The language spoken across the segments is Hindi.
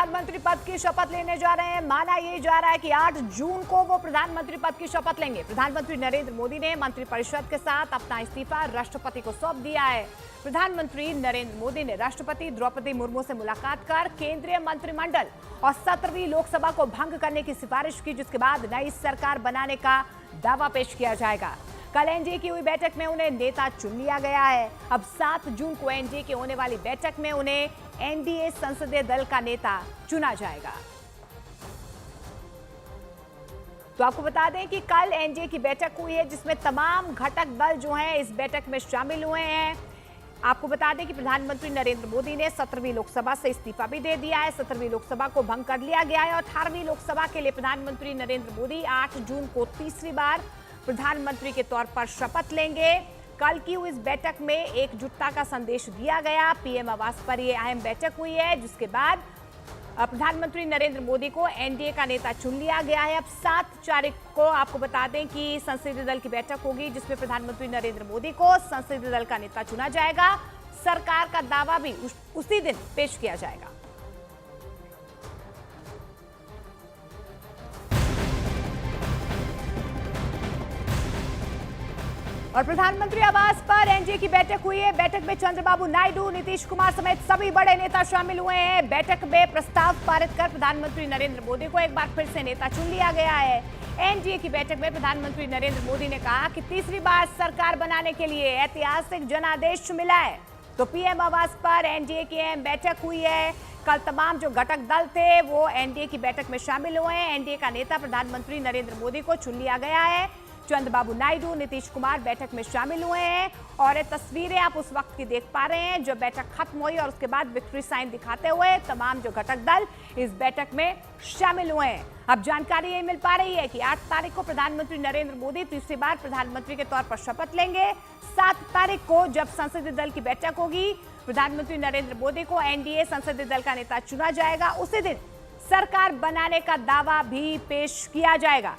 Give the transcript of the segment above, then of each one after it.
प्रधानमंत्री पद की शपथ लेने जा रहे हैं। माना ये जा रहा है कि 8 जून को वो प्रधानमंत्री पद की शपथ लेंगे। प्रधानमंत्री नरेंद्र मोदी ने मंत्रिपरिषद के साथ अपना इस्तीफा राष्ट्रपति को सौंप दिया है। प्रधानमंत्री नरेंद्र मोदी ने राष्ट्रपति द्रौपदी मुर्मू से मुलाकात कर केंद्रीय मंत्रिमंडल और 17वीं लोकसभा को भंग करने की सिफारिश की, जिसके बाद नई सरकार बनाने का दावा पेश किया जाएगा। कल एनडीए की हुई बैठक में उन्हें नेता चुन लिया गया है। अब 7 जून को एनडीए की होने वाली बैठक में उन्हें एनडीए संसदीय दल का नेता चुना जाएगा। तो आपको बता दें कि कल एनडीए की बैठक हुई है, जिसमें तमाम घटक दल जो हैं इस बैठक में शामिल हुए हैं। आपको बता दें कि प्रधानमंत्री नरेंद्र मोदी ने 17वीं लोकसभा से इस्तीफा भी दे दिया है। 17वीं लोकसभा को भंग कर लिया गया है और 18वीं लोकसभा के लिए प्रधानमंत्री नरेंद्र मोदी 8 जून को तीसरी बार प्रधानमंत्री के तौर पर शपथ लेंगे। कल की हुई इस बैठक में एकजुटता का संदेश दिया गया। पीएम आवास पर यह अहम बैठक हुई है, जिसके बाद प्रधानमंत्री नरेंद्र मोदी को एनडीए का नेता चुन लिया गया है। अब 7 तारीख को आपको बता दें कि संसदीय दल की बैठक होगी, जिसमें प्रधानमंत्री नरेंद्र मोदी को संसदीय दल का नेता चुना जाएगा। सरकार का दावा भी उसी दिन पेश किया जाएगा। और प्रधानमंत्री आवास पर एनडीए की बैठक हुई है। बैठक में चंद्रबाबू नायडू, नीतीश कुमार समेत सभी बड़े नेता शामिल हुए हैं। बैठक में प्रस्ताव पारित कर प्रधानमंत्री नरेंद्र मोदी को एक बार फिर से नेता चुन लिया गया है। एनडीए की बैठक में प्रधानमंत्री नरेंद्र मोदी ने कहा कि तीसरी बार सरकार बनाने के लिए ऐतिहासिक जनादेश मिला है। तो पीएम आवास पर एनडीए की अहम बैठक हुई है। कल तमाम जो घटक दल थे वो एनडीए की बैठक में शामिल हुए हैं। एनडीए का नेता प्रधानमंत्री नरेंद्र मोदी को चुन लिया गया है। चंद्रबाबू नायडू, नीतीश कुमार बैठक में शामिल हुए हैं और ये तस्वीरें आप उस वक्त की देख पा रहे हैं जब बैठक खत्म हुई और उसके बाद विक्ट्री साइन दिखाते हुए तमाम जो घटक दल इस बैठक में शामिल हुए हैं। अब जानकारी ये मिल पा रही है कि 8 तारीख को प्रधानमंत्री नरेंद्र मोदी तीसरी बार प्रधानमंत्री के तौर पर शपथ लेंगे। 7 तारीख को जब संसदीय दल की बैठक होगी, प्रधानमंत्री नरेंद्र मोदी को एनडीए संसदीय दल का नेता चुना जाएगा। उसी दिन सरकार बनाने का दावा भी पेश किया जाएगा।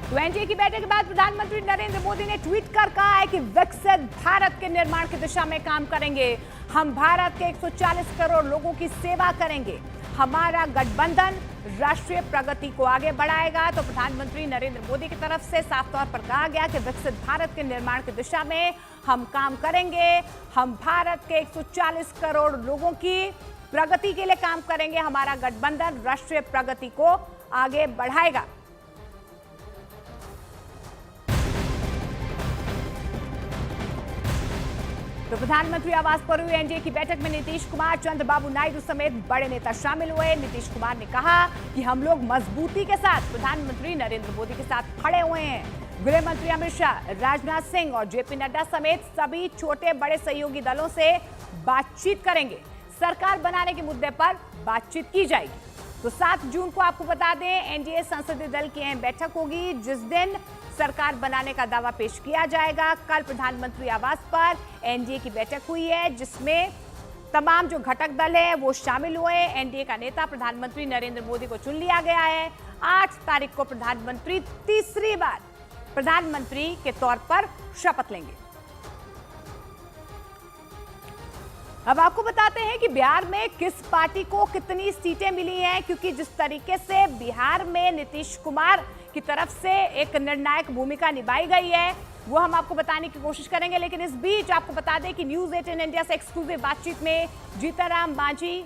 तो एनडीए की बैठक के बाद प्रधानमंत्री नरेंद्र मोदी ने ट्वीट कर कहा है कि विकसित भारत के निर्माण की दिशा में काम करेंगे। हम भारत के 140 करोड़ लोगों की सेवा करेंगे। हमारा गठबंधन राष्ट्रीय प्रगति को आगे बढ़ाएगा। तो प्रधानमंत्री नरेंद्र मोदी की तरफ से साफ तौर पर कहा गया कि विकसित भारत के निर्माण की दिशा में हम काम करेंगे। हम भारत के 140 करोड़ लोगों की प्रगति के लिए काम करेंगे। हमारा गठबंधन राष्ट्रीय प्रगति को आगे बढ़ाएगा। तो प्रधानमंत्री आवास पर हुई एनडीए की बैठक में नीतीश कुमार, चंद्रबाबू नायडू समेत बड़े नेता शामिल हुए। नीतीश कुमार ने कहा कि हम लोग मजबूती के साथ प्रधानमंत्री नरेंद्र मोदी के साथ खड़े हुए हैं। गृह मंत्री अमित शाह, राजनाथ सिंह और जेपी नड्डा समेत सभी छोटे बड़े सहयोगी दलों से बातचीत करेंगे। सरकार बनाने के मुद्दे पर बातचीत की जाएगी। तो 7 जून को आपको बता दें एनडीए संसदीय दल की अहम बैठक होगी, जिस दिन सरकार बनाने का दावा पेश किया जाएगा। कल प्रधानमंत्री आवास पर एनडीए की बैठक हुई है, जिसमें तमाम जो घटक दल है वो शामिल हुए। एनडीए का नेता प्रधानमंत्री नरेंद्र मोदी को चुन लिया गया है। 8 तारीख को प्रधानमंत्री तीसरी बार प्रधानमंत्री के तौर पर शपथ लेंगे। अब आपको बताते हैं कि बिहार में किस पार्टी को कितनी सीटें मिली हैं, क्योंकि जिस तरीके से बिहार में नीतीश कुमार की तरफ से एक निर्णायक भूमिका निभाई गई है वो हम आपको बताने की कोशिश करेंगे। लेकिन इस बीच आपको बता दें कि न्यूज़ 18 इंडिया से एक्सक्लूसिव बातचीत में जीतनराम मांझी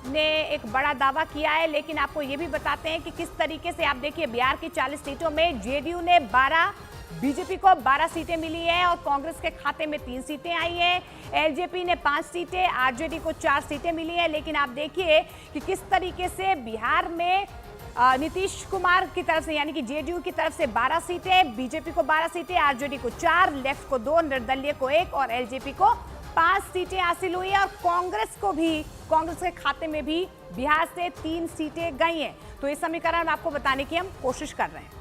ने एक बड़ा दावा किया है। लेकिन आपको ये भी बताते हैं कि किस तरीके से आप देखिए बिहार की 40 सीटों में जेडीयू ने 12, बीजेपी को 12 सीटें मिली हैं और कांग्रेस के खाते में 3 सीटें आई हैं। एलजेपी ने 5 सीटें, आरजेडी को 4 सीटें मिली हैं। लेकिन आप देखिए कि किस तरीके से बिहार में नीतीश कुमार की तरफ से यानी कि जेडीयू की तरफ से 12 सीटें, बीजेपी को 12 सीटें, आरजेडी को 4, लेफ्ट को 2, निर्दलीय को 1 और एलजेपी को 5 सीटें हासिल हुई है। और कांग्रेस के खाते में भी बिहार से 3 सीटें गई हैं। तो ये समीकरण आपको बताने की हम कोशिश कर रहे हैं।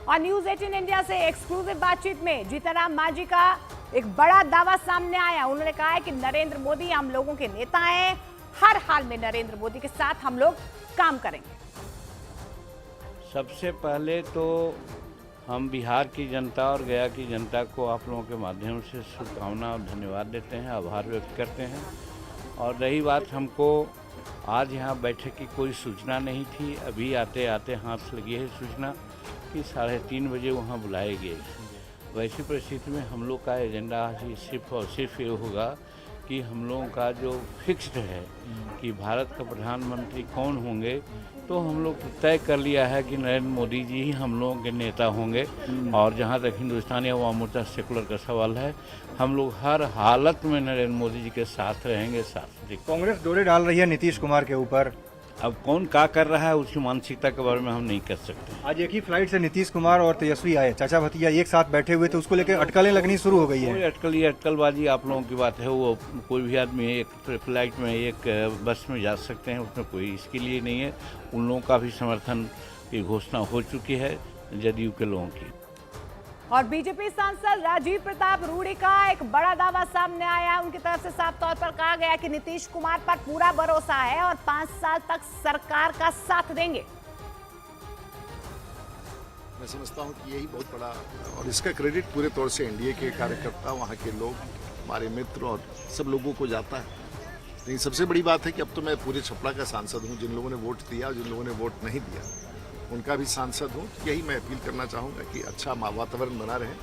और न्यूज़ 18 इंडिया से एक्सक्लूसिव बातचीत में जीतनराम मांझी का एक बड़ा दावा सामने आया। उन्होंने कहा है कि नरेंद्र मोदी हम लोगों के नेता हैं, हर हाल में नरेंद्र मोदी के साथ हम लोग काम करेंगे। सबसे पहले तो हम बिहार की जनता और गया की जनता को आप लोगों के माध्यम से शुभकामना और धन्यवाद देते हैं, आभार व्यक्त करते हैं। और रही बात, हमको आज यहाँ बैठक की कोई सूचना नहीं थी। अभी आते आते हाथ लगी है सूचना कि 3:30 बजे वहाँ बुलाए गए। वैसी परिस्थिति में हम लोग का एजेंडा सिर्फ और सिर्फ ये होगा कि हम लोगों का जो फिक्स्ड है कि भारत का प्रधानमंत्री कौन होंगे, तो हम लोग तय कर लिया है कि नरेंद्र मोदी जी ही हम लोगों के नेता होंगे। और जहाँ तक हिंदुस्तानी अवाम मोर्चा सेकुलर का सवाल है, हम लोग हर हालत में नरेंद्र मोदी जी के साथ रहेंगे, साथ देंगे। कांग्रेस डोरे डाल रही है नीतीश कुमार के ऊपर। अब कौन क्या कर रहा है उसकी मानसिकता के बारे में हम नहीं कर सकते। आज एक ही फ्लाइट से नीतीश कुमार और तेजस्वी आए, चाचा भतीजा एक साथ बैठे हुए थे, उसको लेकर अटकलें लगनी शुरू हो गई है। कोई अटकलबाजी आप लोगों की बात है। वो कोई भी आदमी एक फ्लाइट में एक बस में जा सकते हैं, उसमें कोई इसके लिए नहीं है। उन लोगों का भी समर्थन की घोषणा हो चुकी है जदयू के लोगों की। और बीजेपी सांसद राजीव प्रताप रूडी का एक बड़ा दावा सामने आया। उनकी तरफ से साफ तौर पर कहा गया कि नीतीश कुमार पर पूरा भरोसा है और 5 साल तक सरकार का साथ देंगे। मैं समझता हूं कि यही बहुत बड़ा, और इसका क्रेडिट पूरे तौर से एनडीए के कार्यकर्ता, वहां के लोग, हमारे मित्र और सब लोगों को जाता है। लेकिन सबसे बड़ी बात है कि अब तो मैं पूरे छपरा का सांसद हूं। जिन लोगों ने वोट दिया और जिन लोगों ने वोट नहीं दिया उनका भी सांसद हूँ। यही मैं अपील करना चाहूँगा कि अच्छा वातावरण बना रहे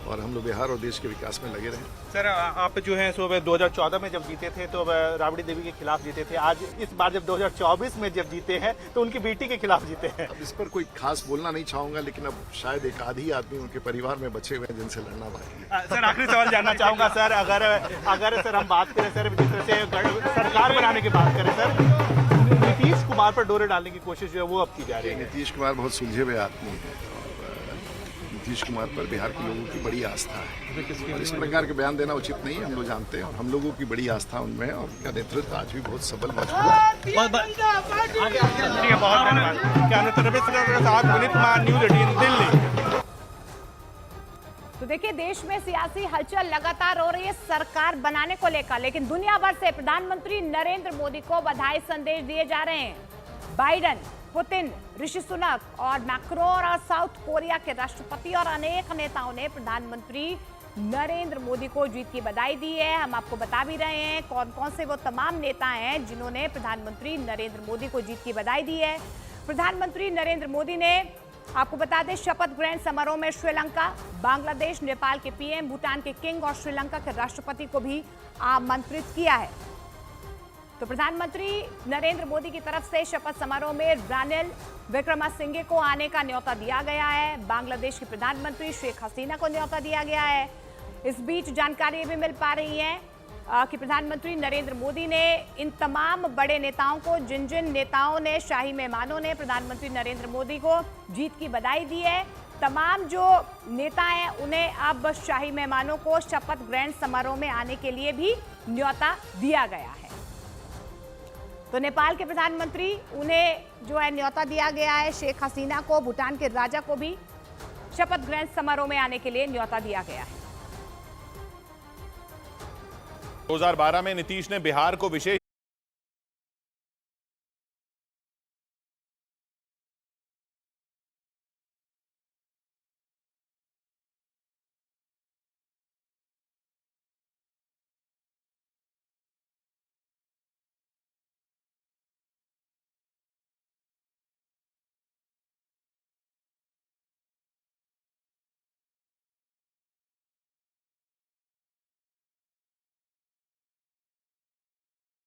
और हम लोग बिहार और देश के विकास में लगे रहें। सर, आप जो है सो 2014 में जब जीते थे तो राबड़ी देवी के खिलाफ जीते थे। आज इस बार जब 2024 में जब जीते हैं तो उनकी बेटी के खिलाफ जीते हैं। अब इस पर कोई खास बोलना नहीं चाहूँगा, लेकिन अब शायद एक आधी आदमी उनके परिवार में बचे हुए हैं जिनसे लड़ना बाकी है। सर, आखिरी सवाल जानना चाहूँगा सर, अगर सर हम बात करें सर, जिस तरह से सरकार बनाने की बात करें सर, नीतीश कुमार पर डोरे डालने की कोशिश जो है वो अब की जा रही है। नीतीश कुमार बहुत सुलझे हुए आदमी है और नीतीश कुमार पर बिहार के लोगों की बड़ी आस्था है और इस प्रकार के बयान देना उचित नहीं है। हम लोग जानते हैं और हम लोगों की बड़ी आस्था उनमें है और उनका नेतृत्व आज भी बहुत सबल मजबूत है। बहुत धन्यवाद। तो देखिए, देश में सियासी हलचल लगातार हो रही है सरकार बनाने को लेकर, लेकिन दुनिया भर से प्रधानमंत्री नरेंद्र मोदी को बधाई संदेश दिए जा रहे हैं। बाइडेन, पुतिन, ऋषि सुनक और मैक्रोन और साउथ कोरिया के राष्ट्रपति और अनेक नेताओं ने प्रधानमंत्री नरेंद्र मोदी को जीत की बधाई दी है। हम आपको बता भी रहे हैं कौन कौन से वो तमाम नेता हैं जिन्होंने प्रधानमंत्री नरेंद्र मोदी को जीत की बधाई दी है। प्रधानमंत्री नरेंद्र मोदी ने, आपको बता दें, शपथ ग्रहण समारोह में श्रीलंका, बांग्लादेश, नेपाल के पीएम, भूटान के किंग और श्रीलंका के राष्ट्रपति को भी आमंत्रित किया है। तो प्रधानमंत्री नरेंद्र मोदी की तरफ से शपथ समारोह में रानिल विक्रमासिंघे को आने का न्योता दिया गया है। बांग्लादेश की प्रधानमंत्री शेख हसीना को न्योता दिया गया है। इस बीच जानकारी भी मिल पा रही है कि प्रधानमंत्री नरेंद्र मोदी ने इन तमाम बड़े नेताओं को, जिन नेताओं ने, शाही मेहमानों ने प्रधानमंत्री नरेंद्र मोदी को जीत की बधाई दी है, तमाम जो नेता हैं उन्हें अब शाही मेहमानों को शपथ ग्रहण समारोह में आने के लिए भी न्योता दिया गया है। तो नेपाल के प्रधानमंत्री, उन्हें जो है न्योता दिया गया है। शेख हसीना को, भूटान के राजा को भी शपथ ग्रहण समारोह में आने के लिए न्योता दिया गया है। 2012 में नीतीश ने बिहार को विशेष